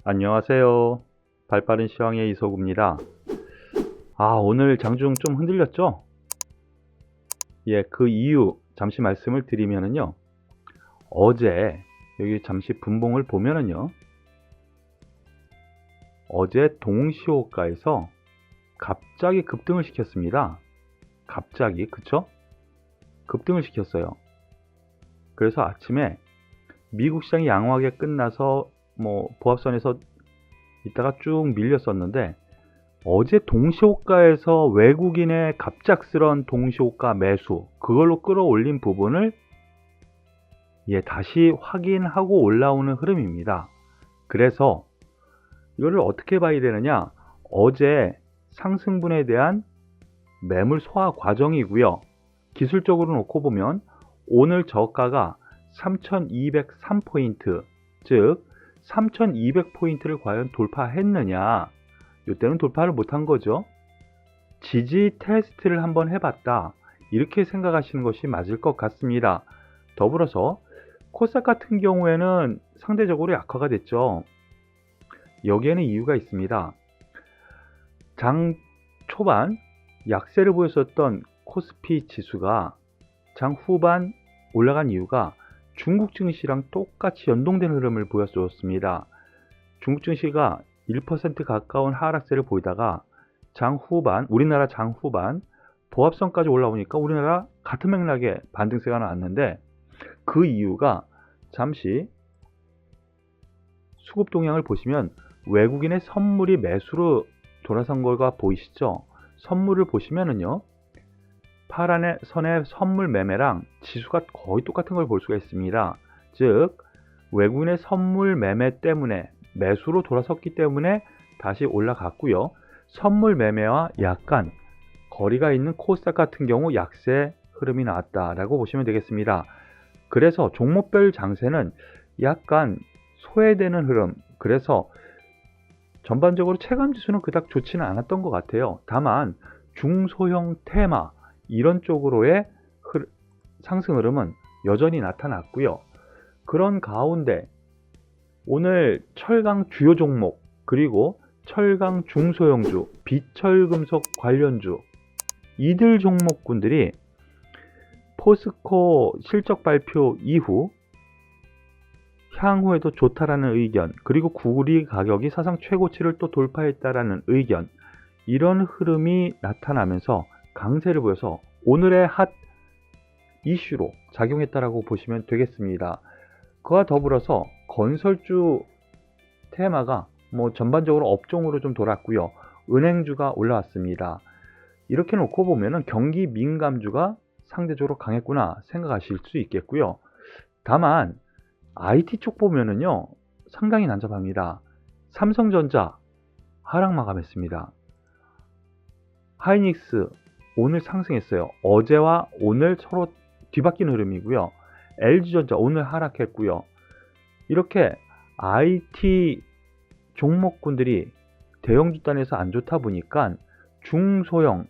안녕하세요. 발빠른 시황의 이석우입니다. 오늘 장중 좀 흔들렸죠? 예, 그 이유 잠시 말씀을 드리면은요. 어제 여기 잠시 분봉을 보면은요. 어제 동시호가에서 갑자기 급등을 시켰습니다. 갑자기, 그쵸? 급등을 시켰어요. 그래서 아침에 미국 시장이 양호하게 끝나서 보합선에서 있다가 쭉 밀렸었는데 어제 동시호가에서 외국인의 갑작스런 동시호가 매수 그걸로 끌어올린 부분을 다시 확인하고 올라오는 흐름입니다. 그래서 이거를 어떻게 봐야 되느냐, 어제 상승분에 대한 매물 소화 과정이고요. 기술적으로 놓고 보면 오늘 저가가 3203포인트, 즉 3200포인트를 과연 돌파했느냐, 이때는 돌파를 못한 거죠. 지지 테스트를 한번 해봤다, 이렇게 생각하시는 것이 맞을 것 같습니다. 더불어서 코스닥 같은 경우에는 상대적으로 약화가 됐죠. 여기에는 이유가 있습니다. 장 초반 약세를 보였었던 코스피 지수가 장 후반 올라간 이유가 중국 증시랑 똑같이 연동된 흐름을 보였었습니다. 중국 증시가 1% 가까운 하락세를 보이다가 장 후반, 우리나라 장 후반 보합선까지 올라오니까 우리나라 같은 맥락의 반등세가 나왔는데, 그 이유가 잠시 수급 동향을 보시면 외국인의 선물이 매수로 돌아선 거가 보이시죠? 선물을 보시면은요, 파란 선의 선물 매매랑 지수가 거의 똑같은 걸 볼 수가 있습니다. 즉 외국인의 선물 매매 때문에 매수로 돌아섰기 때문에 다시 올라갔고요. 선물 매매와 약간 거리가 있는 코스닥 같은 경우 약세 흐름이 나왔다라고 보시면 되겠습니다. 그래서 종목별 장세는 약간 소외되는 흐름, 그래서 전반적으로 체감지수는 그닥 좋지는 않았던 것 같아요. 다만 중소형 테마 이런 쪽으로의 상승 흐름은 여전히 나타났고요. 그런 가운데 오늘 철강 주요 종목, 그리고 철강 중소형주, 비철금속 관련주, 이들 종목군들이 포스코 실적 발표 이후 향후에도 좋다라는 의견, 그리고 구리 가격이 사상 최고치를 또 돌파했다라는 의견, 이런 흐름이 나타나면서 강세를 보여서 오늘의 핫 이슈로 작용했다라고 보시면 되겠습니다. 그와 더불어서 건설주 테마가 전반적으로 업종으로 좀 돌았고요. 은행주가 올라왔습니다. 이렇게 놓고 보면은 경기 민감주가 상대적으로 강했구나 생각하실 수 있겠고요. 다만 IT 쪽 보면은요, 상당히 난잡합니다. 삼성전자 하락 마감했습니다. 하이닉스 오늘 상승했어요. 어제와 오늘 서로 뒤바뀌는 흐름이고요. LG전자 오늘 하락했고요. 이렇게 IT 종목군들이 대형주 단에서 안 좋다 보니까 중소형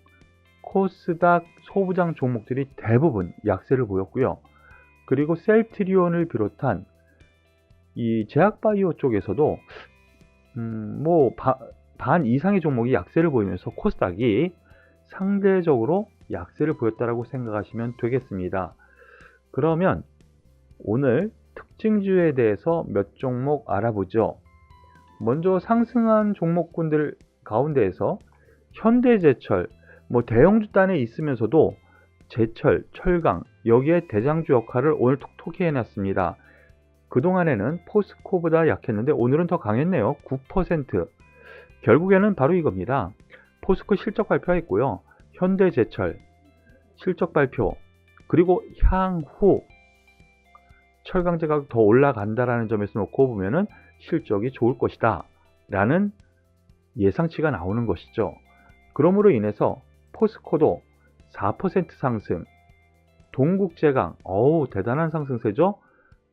코스닥 소부장 종목들이 대부분 약세를 보였고요. 그리고 셀트리온을 비롯한 이 제약바이오 쪽에서도 반 이상의 종목이 약세를 보이면서 코스닥이 상대적으로 약세를 보였다라고 생각하시면 되겠습니다. 그러면 오늘 특징주에 대해서 몇 종목 알아보죠. 먼저 상승한 종목군들 가운데에서 현대제철, 대형주 단에 있으면서도 제철, 철강, 여기에 대장주 역할을 오늘 톡톡히 해놨습니다. 그동안에는 포스코보다 약했는데 오늘은 더 강했네요. 9%. 결국에는 바로 이겁니다. 포스코 실적 발표했고요. 현대제철 실적 발표, 그리고 향후 철강제 가격 더 올라간다라는 점에서 놓고 보면은 실적이 좋을 것이다 라는 예상치가 나오는 것이죠. 그러므로 인해서 포스코도 4% 상승, 동국제강 대단한 상승세죠.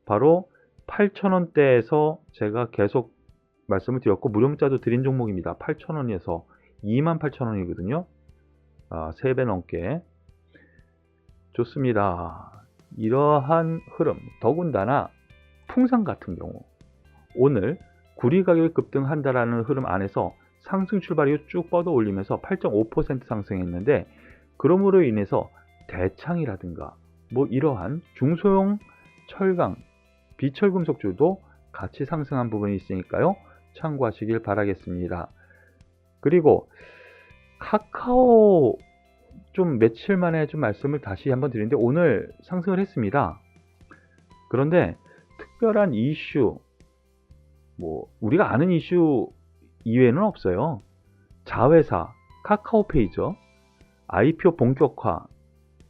바로 8,000원대에서 제가 계속 말씀을 드렸고 무료 문자도 드린 종목입니다. 8,000원에서 28,000원이거든요. 3배 넘게 좋습니다. 이러한 흐름, 더군다나 풍산 같은 경우 오늘 구리 가격이 급등한다라는 흐름 안에서 상승 출발 이후 쭉 뻗어 올리면서 8.5% 상승했는데, 그러므로 인해서 대창이라든가 뭐 이러한 중소형 철강, 비철금속주도 같이 상승한 부분이 있으니까요. 참고하시길 바라겠습니다. 그리고 카카오 좀 며칠 만에 좀 말씀을 다시 한번 드리는데 오늘 상승을 했습니다. 그런데 특별한 이슈, 뭐 우리가 아는 이슈 이외에는 없어요. 자회사, 카카오페이죠. IPO 본격화,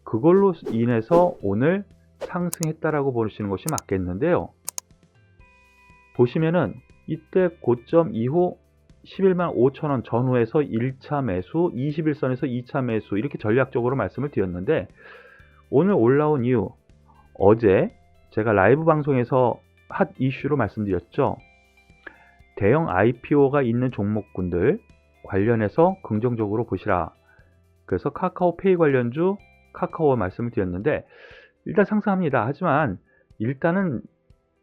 그걸로 인해서 오늘 상승했다라고 보시는 것이 맞겠는데요. 보시면은 이때 고점 이후 11만 5천원 전후에서 1차 매수, 21선에서 2차 매수, 이렇게 전략적으로 말씀을 드렸는데, 오늘 올라온 이유, 어제 제가 라이브 방송에서 핫 이슈로 말씀드렸죠. 대형 IPO가 있는 종목군들 관련해서 긍정적으로 보시라. 그래서 카카오페이 관련주 카카오 말씀을 드렸는데, 일단 상승합니다. 하지만 일단은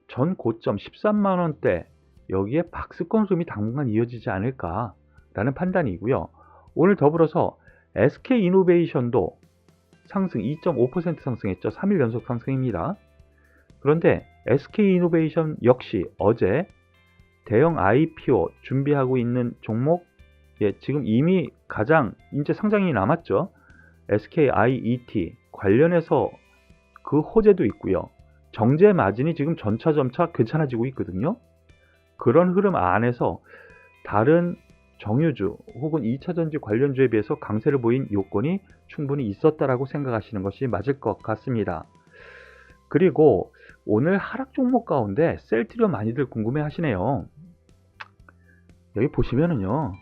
전 고점 13만원대 여기에 박스권 수렴이 당분간 이어지지 않을까라는 판단이고요. 오늘 더불어서 SK이노베이션도 상승 2.5% 상승했죠. 3일 연속 상승입니다. 그런데 SK이노베이션 역시 어제 대형 IPO 준비하고 있는 종목, 지금 이미 가장 이제 상장이 남았죠. SKIET 관련해서 그 호재도 있고요. 정제 마진이 지금 점차 괜찮아지고 있거든요. 그런 흐름 안에서 다른 정유주 혹은 2차전지 관련주에 비해서 강세를 보인 요건이 충분히 있었다라고 생각하시는 것이 맞을 것 같습니다. 그리고 오늘 하락 종목 가운데 셀트리온 많이들 궁금해 하시네요. 여기 보시면은요,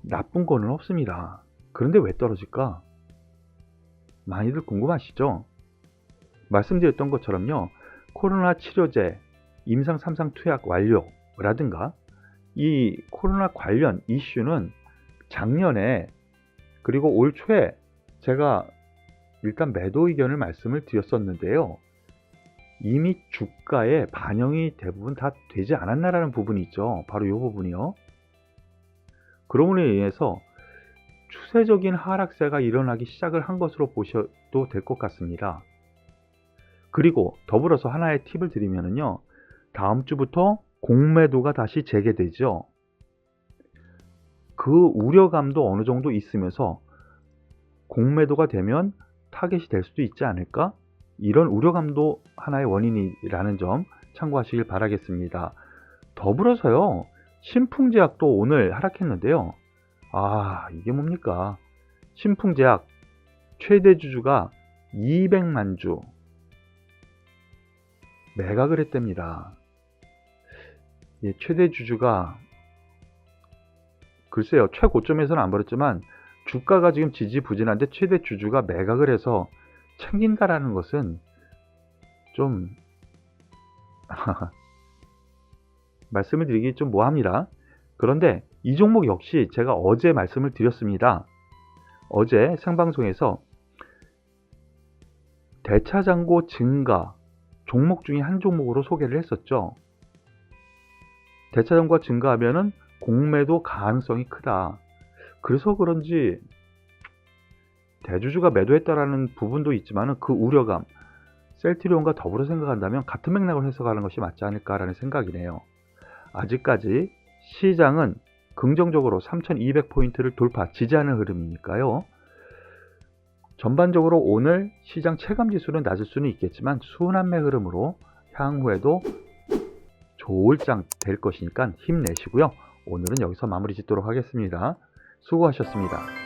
나쁜 거는 없습니다. 그런데 왜 떨어질까? 많이들 궁금하시죠? 말씀드렸던 것처럼요, 코로나 치료제, 임상 3상 투약 완료라든가 이 코로나 관련 이슈는 작년에 그리고 올 초에 제가 일단 매도 의견을 말씀을 드렸었는데요. 이미 주가에 반영이 대부분 다 되지 않았나라는 부분이 있죠. 바로 이 부분이요. 그러므로 인해서 추세적인 하락세가 일어나기 시작을 한 것으로 보셔도 될 것 같습니다. 그리고 더불어서 하나의 팁을 드리면요, 다음 주부터 공매도가 다시 재개되죠. 그 우려감도 어느 정도 있으면서 공매도가 되면 타겟이 될 수도 있지 않을까? 이런 우려감도 하나의 원인이라는 점 참고하시길 바라겠습니다. 더불어서요, 신풍제약도 오늘 하락했는데요. 이게 뭡니까? 신풍제약 최대 주주가 200만 주 매각을 했답니다. 최대 주주가 글쎄요, 최고점에서는 안 벌었지만 주가가 지금 지지부진한데 최대 주주가 매각을 해서 챙긴다라는 것은 좀 말씀을 드리기 좀 뭐합니다. 그런데 이 종목 역시 제가 어제 말씀을 드렸습니다. 어제 생방송에서 대차장고 증가 종목 중에 한 종목으로 소개를 했었죠. 대차장고가 증가하면은 공매도 가능성이 크다. 그래서 그런지 대주주가 매도했다라는 부분도 있지만 그 우려감, 셀트리온과 더불어 생각한다면 같은 맥락을 해석하는 것이 맞지 않을까라는 생각이네요. 아직까지 시장은 긍정적으로 3200포인트를 돌파, 지지하는 흐름이니까요. 전반적으로 오늘 시장 체감지수는 낮을 수는 있겠지만 순환매 흐름으로 향후에도 좋을 장 될 것이니까 힘내시고요. 오늘은 여기서 마무리 짓도록 하겠습니다. 수고하셨습니다.